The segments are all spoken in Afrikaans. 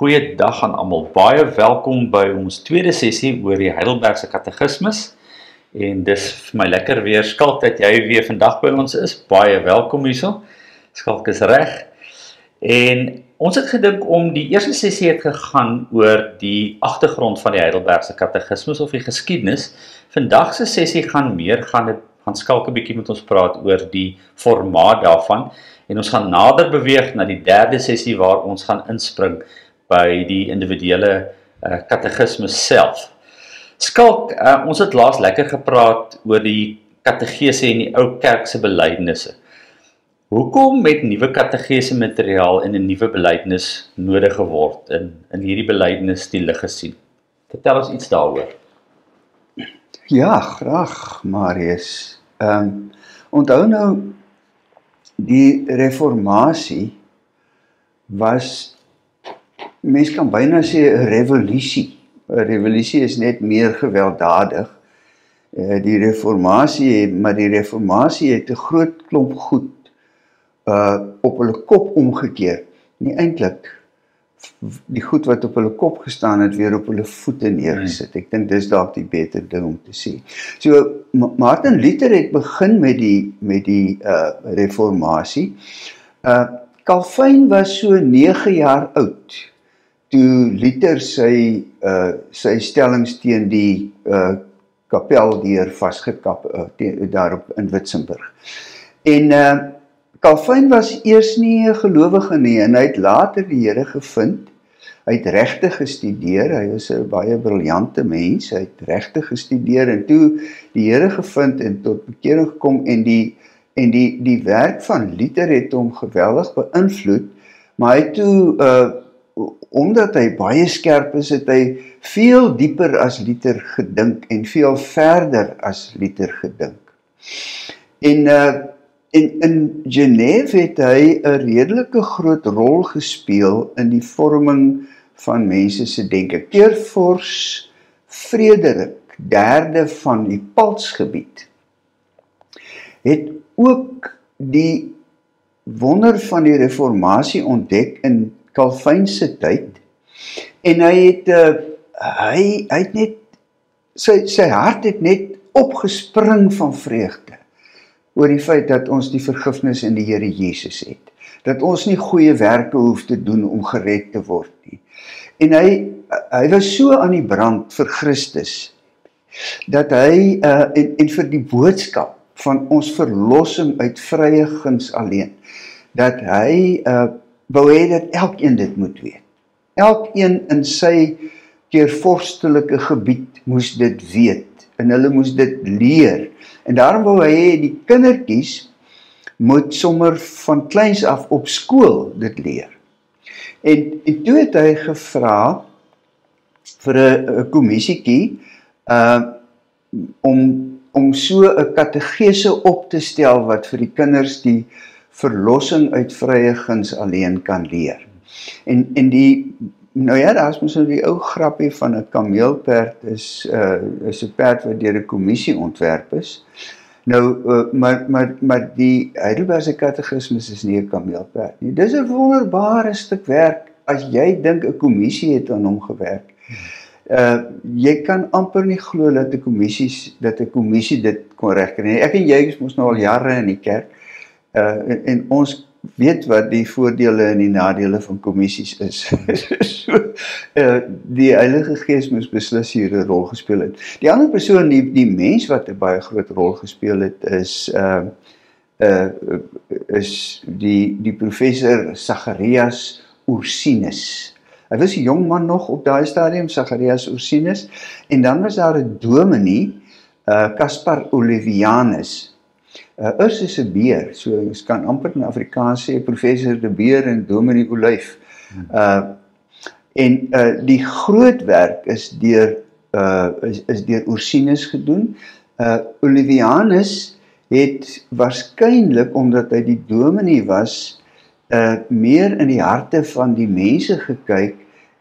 Goeiedag aan almal. Baie welkom by ons tweede sessie oor die Heidelbergse Katekismes. En dis vir my lekker weer, Skalk, dat jy weer vandag by ons is. Baie welkom hierso. Skalk is reg. En ons het gedink om die eerste sessie het gegaan oor die agtergrond van die Heidelbergse Katekismes of die geskiedenis. Vandag se sessie gaan Skalk 'n bietjie met ons praat oor die formaat daarvan. En ons gaan nader beweeg na die derde sessie waar ons gaan inspring by die individuele katekismes self. Skalk, ons het laas lekker gepraat oor die kategese en die ou kerk se belydenisse. Hoekom het nuwe kategese materiaal en 'n nuwe belydenis nodig geword in hierdie belydenis die lig gesien? Vertel ons iets daaroor. Ja, graag, Marius. Onthou nou, die reformatie was, mens kan byna sê 'n revolusie. 'n Revolusie is net meer gewelddadig. Die reformatie het 'n groot klomp goed op hulle kop omgekeer. Nie eintlik die goed wat op hulle kop gestaan het, weer op hulle voete neergesit. Ek dink dis dalk die beter ding om te sê. So, Martin Luther het begin met die reformatie. Calvin was so 9 jaar oud, toe Luther sy stellings teen die kapeldeur vasgekap, daarop in Witzenburg. En Calvin was eers nie 'n gelowige nie, en hy het later die Here gevind. Hy het regte gestudeer, hy was 'n baie briljante mens, hy het regte gestudeer, en toe die Here gevind en tot bekering gekom, en die werk van Luther het hom geweldig beïnvloed, maar hy toe, omdat hy baie skerp is, het hy veel dieper as Luther gedink, en veel verder as Luther gedink. En in Genève het hy 'n redelike groot rol gespeel in die vorming van mense se denke. Keurvors Frederik III van die Paltsgebied het ook die wonder van die reformatie ontdek in Calvin se tyd, en hy het net, sy hart het net opgespring van vreugde oor die feit dat ons die vergifnis in die Here Jesus het, dat ons nie goeie werke hoef te doen om gered te word nie. En hy was so aan die brand vir Christus, dat hy, en vir die boodskap van ons verlossing uit vrye guns alleen, dat hy wou hê dat elkeen dit moet weet. Elkeen in sy keurvorstelike gebied moes dit weet, en hulle moes dit leer. En daarom wou hy hê die kindertjies moet sommer van kleins af op skool dit leer. En toe het hy gevra vir 'n kommissietjie om so 'n kategese op te stel wat vir die kinders die verlossing uit vrye guns alleen kan leer. En nou ja, daar is mos nou die ou grappie van 'n kameelperd is 'n perd wat deur 'n kommissie ontwerp is. Nou, maar die Heidelbergse Katekismes is nie 'n kameelperd nie. Dis 'n wonderbare stuk werk as jy dink 'n kommissie het aan hom gewerk. Jy kan amper nie glo dat 'n kommissie dit kon regkry nie. Ek en jy is mos nou al jare in die kerk, en ons weet wat die voordele en die nadele van kommissies is. So, die Heilige Gees moes beslis hier 'n rol gespeel het. Die ander persoon, die mens wat 'n baie groot rol gespeel het, is die professor Zacharias Ursinus. Hy was 'n jong man nog op daai stadium, Zacharias Ursinus, en dan was daar 'n dominee, Caspar Olevianus. Urs is 'n beer, so ons kan amper in Afrikaans sê professor de Beer en dominee Olyf. En die groot werk is deur Ursinus gedoen. Olevianus het waarskynlik, omdat hy die dominee was, meer in die harte van die mense gekyk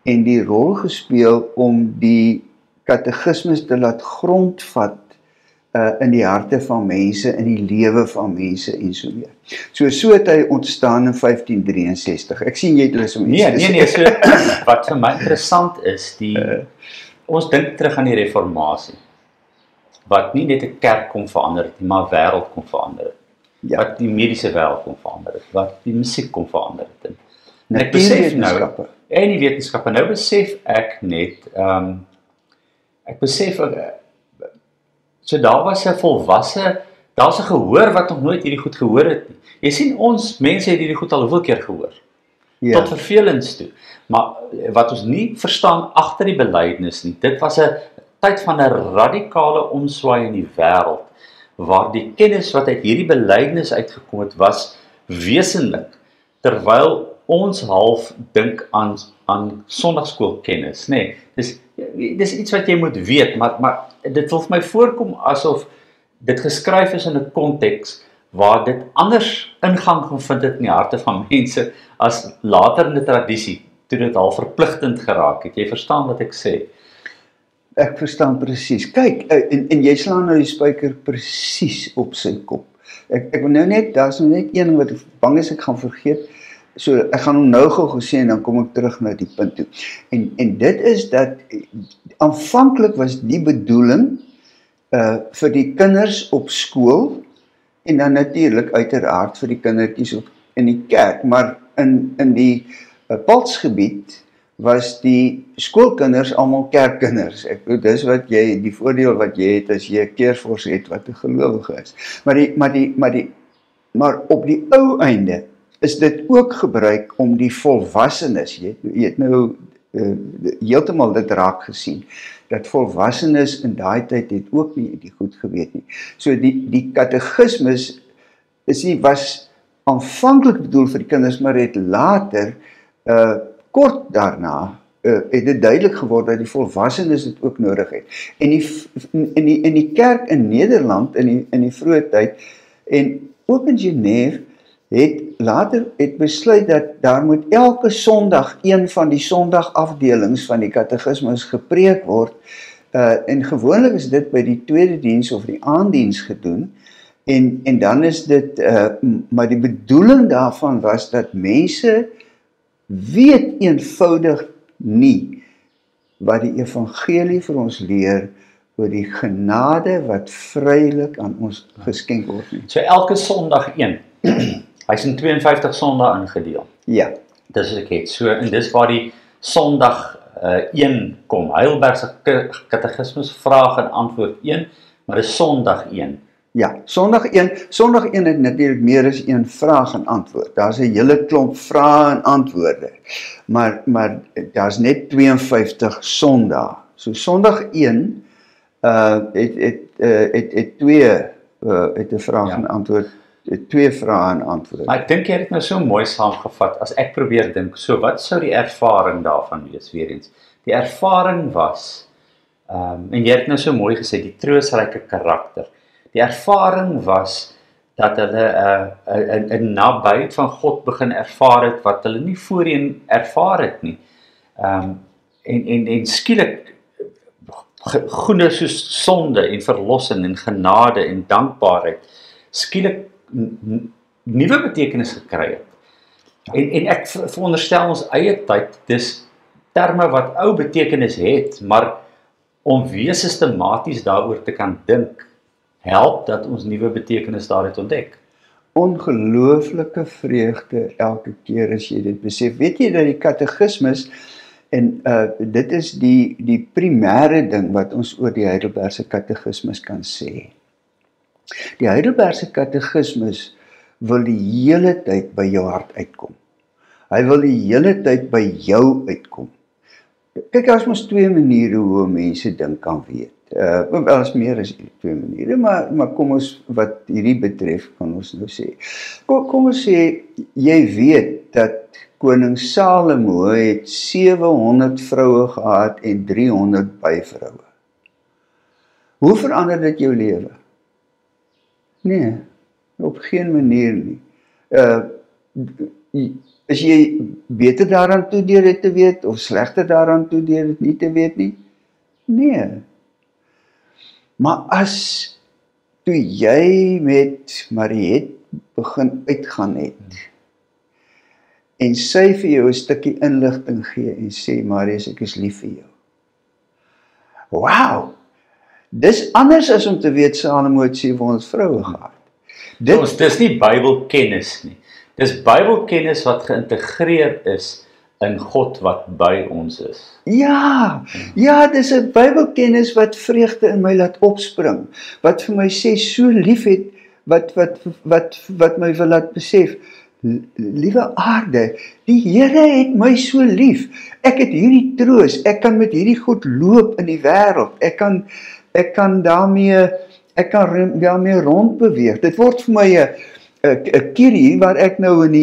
en die rol gespeel om die katekismes te laat grondvat in die harte van mense, in die lewe van mense en so meer. So het hy ontstaan in 1563. Ek sien jy het lus om iets te sê. Nee, so wat vir my interessant is, ons dink terug aan die reformatie, wat nie net 'n kerk kon verander het nie, maar wêreld kon verander het. Ja. Wat die mediese wêreld kon verander het, wat die musiek kon verander het. En ek besef nou, en die wetenskappe, nou besef ek net, so daar was 'n volwasse, daar's 'n gehoor wat nog nooit hierdie goed gehoor het nie. Jy sien, ons mense het hierdie goed al hoeveel keer gehoor, tot vervelings toe. Maar wat ons nie verstaan agter die belydenis nie, dit was 'n tyd van 'n radikale omswaai in die wêreld, waar die kennis wat uit hierdie belydenis uitgekom het, was wesenlik, terwyl ons half dink aan sonndagskoolkennis, nê. Dis iets wat jy moet weet, maar dit wil vir my voorkom asof dit geskryf is in 'n konteks waar dit anders ingang gevind het in die harte van mense as later in die tradisie, toe dit al verpligtend geraak het. Jy verstaan wat ek sê? Ek verstaan presies. Kyk, en jy slaan nou die spyker presies op sy kop. Ek wil nou net, daar's nou net een ding wat ek bang is ek gaan vergeet. So ek gaan hom nou gou sê en dan kom ek terug na die punt toe. En dit is dat aanvanklik was die bedoeling vir die kinders op skool en dan natuurlik uiteraard vir die kindertjies in die kerk, maar in die Paltsgebied was die skoolkinders almal kerkkinders. Ek bedoel, dis wat jy, die voordeel wat jy het as jy 'n keersvors het wat 'n gelowige is. Maar op die ou einde is dit ook gebruik om die volwassenes, jy het nou heeltemal dit raak gesien, dat volwassenes in daai tyd het ook nie die goed geweet nie. So die katekismes was aanvanklik bedoel vir die kinders, maar het later, kort daarna, het dit duidelik geword dat die volwassenes dit ook nodig het. En in die kerk in Nederland, in die vroeë tyd, en ook in Genève, het later besluit dat daar moet elke Sondag een van die Sondagafdelings van die katekismes gepreek word, en gewoonlik is dit by die tweede diens of die aanddiens gedoen, en dan is dit, maar die bedoeling daarvan was dat mense weet eenvoudig nie wat die evangelie vir ons leer oor die genade wat vrylik aan ons geskenk word nie. So elke Sondag een. Hy's in 52 Sondae ingedeel. Ja. Dis wat ek het. So, en dis waar die Sondag 1 kom. Heidelbergse katekismes vraag en antwoord 1, maar dis Sondag 1. Ja, Sondag 1 het natuurlik meer as een vraag en antwoord. Daar's 'n hele klomp vrae en antwoorde. Maar daar's net 52 Sondae. So Sondag 1 het 'n vraag en antwoord, 2 vrae en antwoorde. Maar ek dink jy het nou so mooi saamgevat, as ek probeer dink, so wat sou die ervaring daarvan wees, weer eens? Die ervaring was, en jy het nou so mooi gesê, die troosryke karakter. Die ervaring was dat hulle 'n nabyheid van God begin ervaar het, wat hulle nie voorheen ervaar het nie. En skielik goeie soos sonde en verlossing en genade en dankbaarheid skielik nuwe betekenis gekry het. En ek veronderstel ons eie tyd, dis terme wat ou betekenis het, maar om weer sistematies daaroor te kan dink, help dat ons nuwe betekenis daaruit ontdek. Ongelooflike vreugde elke keer as jy dit besef. Weet jy dat die katekismes, en dit is die primêre ding wat ons oor die Heidelbergse katekismes kan sê. Die Heidelbergse katekismes wil die hele tyd by jou hart uitkom. Hy wil die hele tyd by jou uitkom. Kyk, daar is mos 2 maniere hoe mense dink kan weet. Wel is meer as 2 maniere, maar kom ons, wat hierdie betref, kan ons nou sê. Kom ons sê, jy weet dat koning Salomo het 700 vroue gehad en 300 byvroue. Hoe verander dit jou lewe? Nee, op geen manier nie. Is jy beter daaraan toe deur dit te weet, of slegter daaraan toe deur dit nie te weet nie? Nee. Maar as toe jy met Mariet begin uitgaan het, en sy vir jou 'n stukkie inligting gee en sê, Marius, ek is lief vir jou. Wow! Dis anders as om te weet Salomo het 700 vroue gehad. Dis nie Bybelkennis nie. Dis Bybelkennis wat geïntegreer is in God wat by ons is. Ja, dis 'n Bybelkennis wat vreugde in my laat opspring, wat vir my sê so lief het, wat my wil laat besef, liewe aarde, die Here het my so lief. Ek het hierdie troos, ek kan met hierdie goed loop in die wêreld. Ek kan daarmee rondbeweeg. Dit word vir my 'n kierie waar ek nou in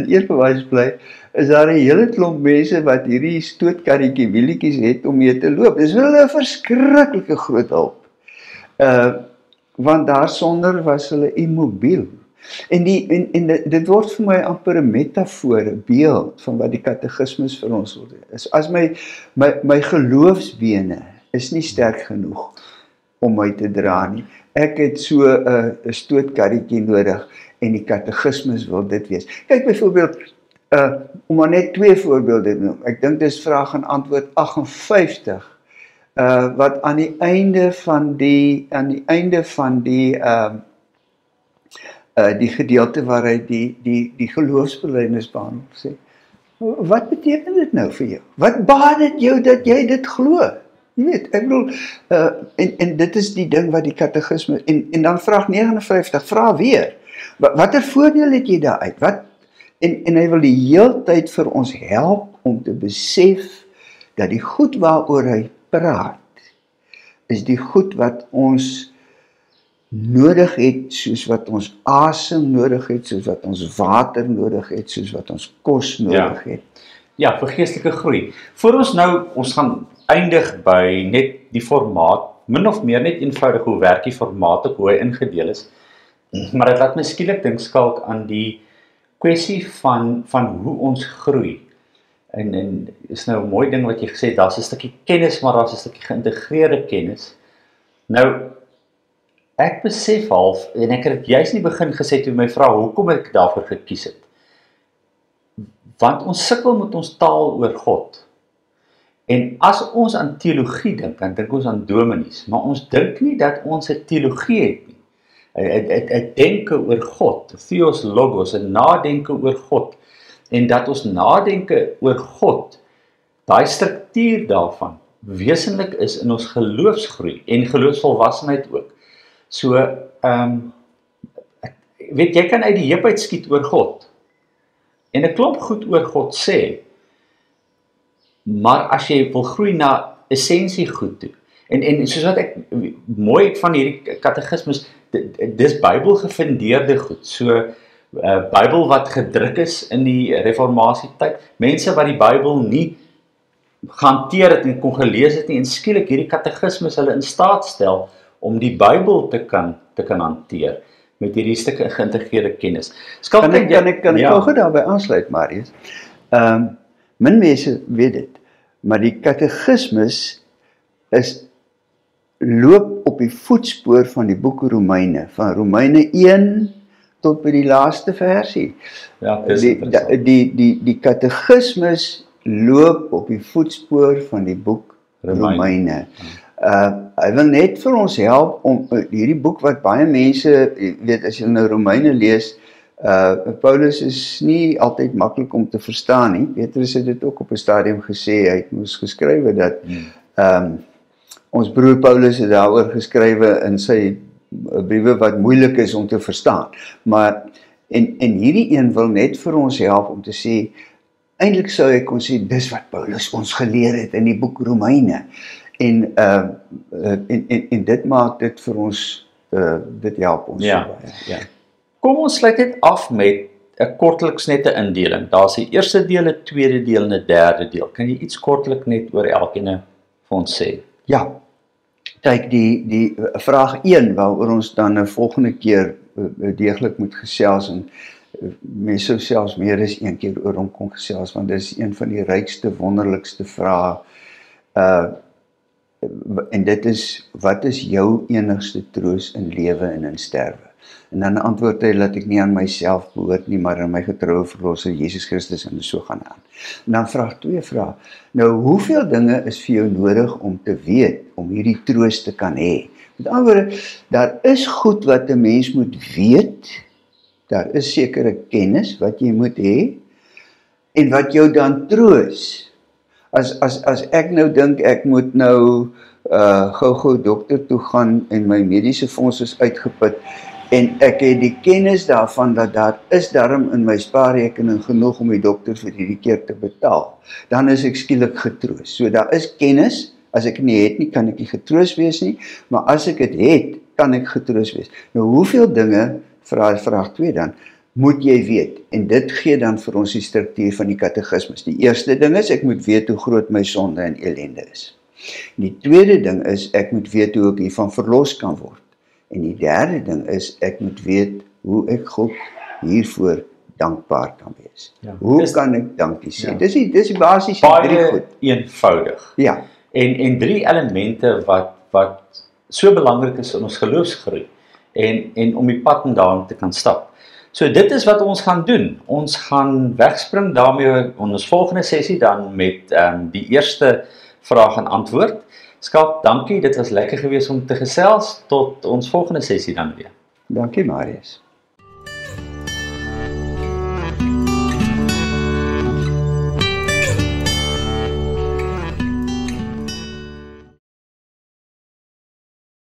Ekenwys bly, is daar 'n hele klomp mense wat hierdie stootkarretjie wielietjies het om mee te loop. Dis vir hulle 'n verskriklike groot hulp. Want daarsonder was hulle immobiel. En dit word vir my amper 'n metafoor, 'n beeld van wat die katekismes vir ons wil doen. As my geloofsbene is nie sterk genoeg om my te dra nie. Ek het so 'n stootkarretjie nodig en die katekismes wil dit wees. Kyk byvoorbeeld, om maar net 2 voorbeelde te noem. Ek dink dis vraag en antwoord 58, wat aan die einde van die gedeelte waar hy die geloofsbelijdenis behandel sê. Wat beteken dit nou vir jou? Wat baat dit jou dat jy dit glo? Jy weet, ek bedoel, en dit is die ding wat die katekisme, en dan vraag 59, vra weer, watter voordeel het jy daaruit? En hy wil die hele tyd vir ons help om te besef dat die goed waaroor hy praat, is die goed wat ons nodig het, soos wat ons asem nodig het, soos wat ons water nodig het, soos wat ons kos nodig het. Ja, vir geestelike groei. Voor ons gaan eindig by net die formaat, min of meer net eenvoudig hoe werk die formaat ook, hoe hy ingedeel is. Maar dit laat my skielik dink skalk aan die kwessie van hoe ons groei. En is nou 'n mooi ding wat jy gesê het, daar's 'n stukkie kennis, maar daar's 'n stukkie geïntegreerde kennis. Nou, ek besef half, en ek het dit juist nie begin gesê toe my vra hoekom ek daarvoor gekies het. Want ons sukkel met ons taal oor God. En as ons aan teologie dink, dan dink ons aan dominees, maar ons dink nie dat ons 'n teologie het nie. 'n denke oor God, theos logos, 'n nadenke oor God. En dat ons nadenke oor God, daai struktuur daarvan, wesenlik is in ons geloofsgroei en geloofsvolwassenheid ook. So, weet jy kan uit die heup uit skiet oor God en 'n klomp goed oor God sê, maar as jy wil groei na essensie goed toe, en soos wat ek mooi van hierdie katekismes, dis Bybel gefundeerde goed, so Bybel wat gedruk is in die reformasietyd, mense wat die Bybel nie gehanteer het en kon gelees het nie, en skielik hierdie katekismes hulle in staat stel om die Bybel te kan hanteer met hierdie stukke geïntegreerde kennis. Kan ek gou daarby aansluit, Marius? Min mense weet dit, maar die katekismes loop op die voetspoor van die boek Romeine, van Romeine 1 tot by die laaste versie. Ja, dis interessant. Die katekismes loop op die voetspoor van die boek Romeine. Hy wil net vir ons help om hierdie boek wat baie mense, weet, as jy nou Romeine lees, Paulus is nie altyd maklik om te verstaan nie. Petrus het dit ook op 'n stadium gesê, hy het moes geskrywe dat ons broer Paulus het daaroor geskrywe in sy briewe wat moeilik is om te verstaan. Maar en hierdie een wil net vir ons help om te sê, eintlik sou ek kon sê dis wat Paulus ons geleer het in die boek Romeine. En dit maak dit vir ons, dit help ons so baie. Ja. Kom ons sluit net af met 'n kortliks net 'n indeling. Daar's die eerste deel, 'n tweede deel en 'n derde deel. Kan jy iets kortlik net oor elkeen vir ons sê? Ja. Kyk, die vraag 1 waaroor ons dan 'n volgende keer deeglik moet gesels, en mense sou selfs meer as een keer oor hom kon gesels, want dis een van die rykste, wonderlikste vrae En dit is, wat is jou enigste troos in lewe en in sterwe? En dan antwoord hy, dat ek nie aan myself behoort nie, maar aan my getroue verlosser Jesus Christus, en so gaan aan. En dan vraag 2 vrae. Nou, hoeveel dinge is vir jou nodig om te weet, om hierdie troos te kan hê? Met ander woorde, daar is goed wat 'n mens moet weet, daar is sekere kennis wat jy moet hê, en wat jou dan troos. As ek nou dink, ek moet nou gou dokter toe gaan, en my mediese fonds is uitgeput, en ek het die kennis daarvan, dat daar is daarom in my spaarrekening genoeg om die dokter vir hierdie keer te betaal, dan is ek skielik getroos. So daar is kennis, as ek nie het nie, kan ek nie getroos wees nie, maar as ek het het, kan ek getroos wees. Nou, hoeveel dinge, vraag 2 dan, moet jy weet? En dit gee dan vir ons die struktuur van die katekismes. Die eerste ding is, ek moet weet hoe groot my sonde en ellende is. En die tweede ding is, ek moet weet hoe ek hiervan verlos kan word. En die derde ding is, ek moet weet hoe ek God hiervoor dankbaar kan wees. Ja, Hoe kan ek dankie sê? Ja. Dis die basiese 3 Baie goed. eenvoudig. Ja, En 3 elemente wat so belangrik is in ons geloofsgroei en om die pad en daarin te kan stap. So dit is wat ons gaan doen. Ons gaan wegspring daarmee in ons volgende sessie dan met die eerste vraag en antwoord. Skalk, dankie, dit was lekker geweest om te gesels. Tot ons volgende sessie dan weer. dankie Marius.